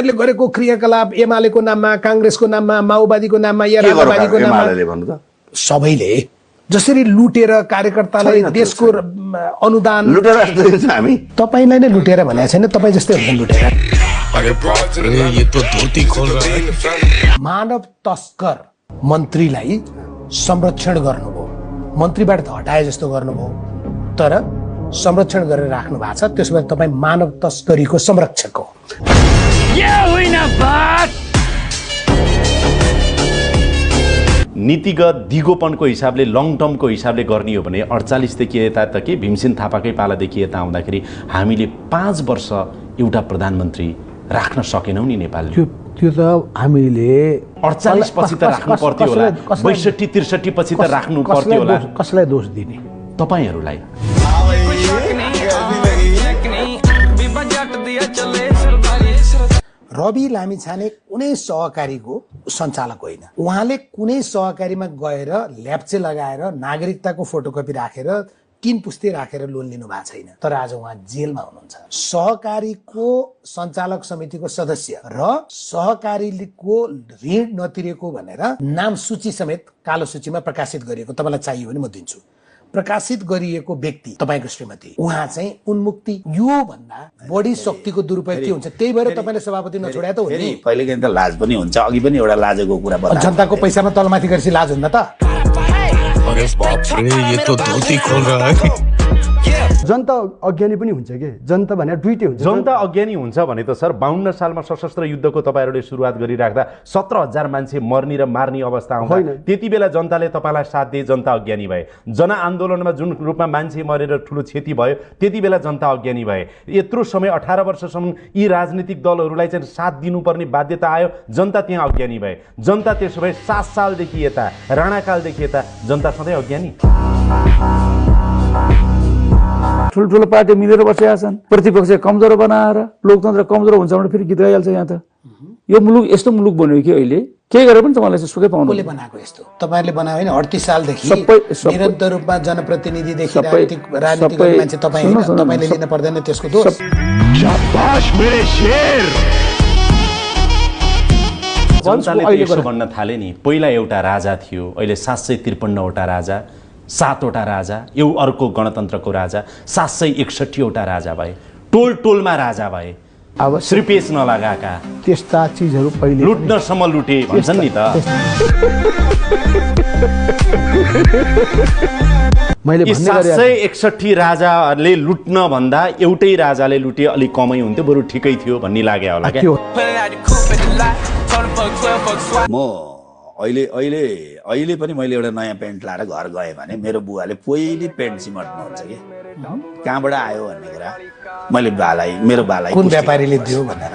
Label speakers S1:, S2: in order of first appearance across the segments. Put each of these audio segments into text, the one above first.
S1: ले गरेको क्रियाकलाप एमालेको नाममा, कांग्रेसको नाममा, माओवादीको नाममा या राजावादीको नाममा सबैले जसरी लुटेर कार्यकर्तालाई देशको अनुदान
S2: लुटेर हामी
S1: तपाईलाई नै लुटेर भनेको छैन, तपाई जस्तै हुन्छ लुटेर।
S3: ये तो धोती खोल रहा है।
S1: मानव तस्कर मन्त्रीलाई संरक्षण गर्नुभयो, मन्त्रीबाट त हटाए जस्तो गर्नुभयो, तर संरक्षण गरेर राख्नु भएको छ। त्यसो भए तपाई मानव तस्करीको संरक्षक हो।
S4: नीतिगत दिगोपनको हिसाबले लङ टर्मको हिसाबले गर्ने हो भने 48 देखि यता त के भीमसेन थापाकै पालादेखि यता आउँदाखेरि हामीले 5 वर्ष एउटा प्रधानमन्त्री राख्न सकेनौं नि नेपालले।
S5: त्यो त हामीले
S4: 48 पछि त राख्नु पर्थ्यो होला, 62 63 पछि त राख्नु पर्थ्यो होला।
S5: कसलाई दोष दिने?
S4: तपाईहरुलाई।
S1: रवि लामिछाने कुनै सहकारीको सञ्चालक होइन। उहाँले कुनै सहकारीमा गएर ल्याप्चे लगाएर नागरिकताको फोटोकपी राखेर 3 पुस्ते राखेर लोन लिनु भएको छैन, तर आज उहाँ जेलमा हुनुहुन्छ। सहकारीको सञ्चालक समितिको सदस्य र सहकारीको ऋण नतिरेको भनेर नाम सूची समेत कालो सूचीमा प्रकाशित गरिएको, तपाईलाई चाहियो भने म दिन्छु। प्रकाशित गरिएको व्यक्ति तपाईको श्रीमती, उहाँ चाहिँ उन्मुक्ति। यो भन्दा बढी शक्तिको दुरुपयोग के हुन्छ? त्यही भएर तपाईले सभापति नछोड्या त हो नि।
S2: कहिलेकाहीँ त लाज पनि हुन्छ, अघि पनि एउटा लाजको कुरा बताए।
S1: जनताको पैसामा तलमाथि गरेपछि लाज हुन्न त?
S3: अरे बाप रे, ये तो धोती खोल रहा है।
S5: जनता अज्ञानी पनि हुन्छ के? जनता भने दुईटै हुन्छ।
S4: जनता अज्ञानी हुन्छ भने त सर 52 सालमा सशस्त्र युद्धको तपाईहरुले सुरुवात गरिराख्दा 17000 मान्छे मर्नी र मार्नी अवस्था आउँदा त्यति बेला जनताले तपाईलाई साथ दिए, जनता अज्ञानी भए। जनआन्दोलनमा जुन रूपमा मान्छे मरेर ठूलो क्षति भयो त्यति बेला जनता अज्ञानी भए। यत्रो समय 18 वर्षसम्म यी राजनीतिक दलहरुलाई चाहिँ साथ दिनुपर्ने बाध्यता आयो, जनता त्यहाँ अज्ञानी भए। जनता त्यसो भए 7 सालदेखि यता राणाकालदेखि यता जनता सधैँ अज्ञानी।
S6: ठुल्ठुलो पार्टी मिलेर बसेका छन्, प्रतिपक्ष कमजोर बनाएर लोकतन्त्र कमजोर हुन्छ भने फेरि गीत गाइहाल्छ। यहाँ त यो मुलुक यस्तो मुलुक बन्यो कि अहिले के गरेर पनि तपाईँलाई सुकै पाउनु।
S1: कसले बनाएको यस्तो? तपाईहरुले बनायो हैन? 38 सालदेखि निरन्तर रूपमा जनप्रतिनिधिदेखि राजनीतिक मान्छे तपाईले लिन पर्दैन त्यसको दोष।
S4: शाबाश मेरे शेर। जनताले यसो भन्न थाले नि, पहिला एउटा राजा थियो, अहिले 753 वटा राजा, 7 वटा राजा, यो अर्को गणतन्त्रको राजा, 761 वटा राजा भए, टोल टोलमा राजा भए।
S5: अब
S4: श्रीपेश नलगाएका
S5: त्यस्ता चीजहरु पहिले
S4: लुट्नसम्म लुटे भन्छन् नि त।
S5: मैले भन्ने गरे
S4: 761 राजाले लुट्न भन्दा एउटै राजाले लुटे अलि कमै हुन्थ्यो, बरु ठिकै थियो भन्ने लाग्यो होला क्या।
S2: म अहिले पनि मैले एउटा नयाँ पेन्ट लाएर घर गएँ भने मेरो बुवाले पहिले पेन्ट सिमट्नुहुन्छ कि कहाँबाट आयो भन्ने कुरा मैले मेरो बालाई
S1: कुन व्यापारीले दियो भनेर।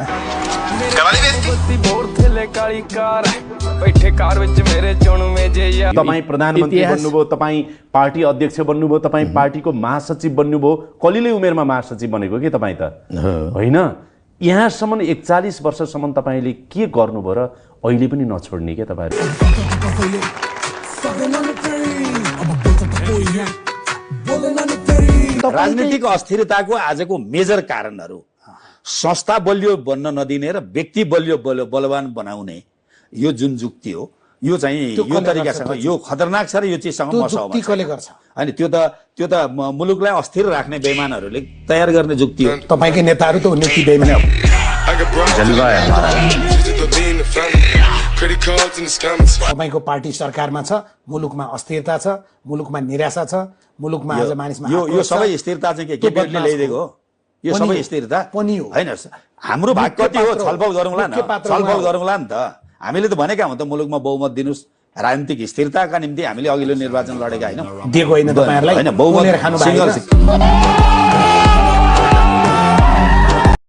S4: तपाई प्रधानमन्त्री बन्नुभयो, तपाई पार्टी अध्यक्ष बन्नुभयो, तपाई पार्टीको महासचिव बन्नुभयो। कलिलै उमेरमा महासचिव बनेको के तपाई त होइन? यहाँसम्म 41 वर्षसम्म तपाईले के गर्नुभयो र अहिले पनि नछोड्ने के तपाईहरु?
S2: राजनीतिक अस्थिरताको आजको मेजर कारणहरू संस्था बलियो बन्न नदिने र व्यक्ति बलवान बनाउने यो जुन जुक्ति हो, यो चाहिँ यो तरिकासँग यो खतरनाक छ र यो चिजसँग म सहमत छु। हैन, त्यो त मुलुकलाई अस्थिर राख्ने बेइमानहरूले तयार गर्ने जुक्ति हो।
S1: तपाईकै नेताहरू त हुने कि बेइमान हो। तपाईको पार्टी सरकारमा छ, मुलुकमा अस्थिरता छ, मुलुकमा निराशा छ, मुलुकमा आज मानिसमा
S2: यो सबै स्थिरता चाहिँ के केपीओले ल्याइदिएको हो? यो सबै स्थिरता
S1: पनि हो
S2: हैन? हाम्रो भाग कति हो? छलफल गरौँला न, छलफल गरौँला नि त। हामीले त भनेका हौं त मुलुकमा बहुमत दिनुस्, राजनीतिक स्थिरताका निम्ति हामीले अघिल्लो निर्वाचन लडेका हैनौं?
S1: दिएको होइन तपाईहरुलाई?
S2: हैन, बहुमत सिंगल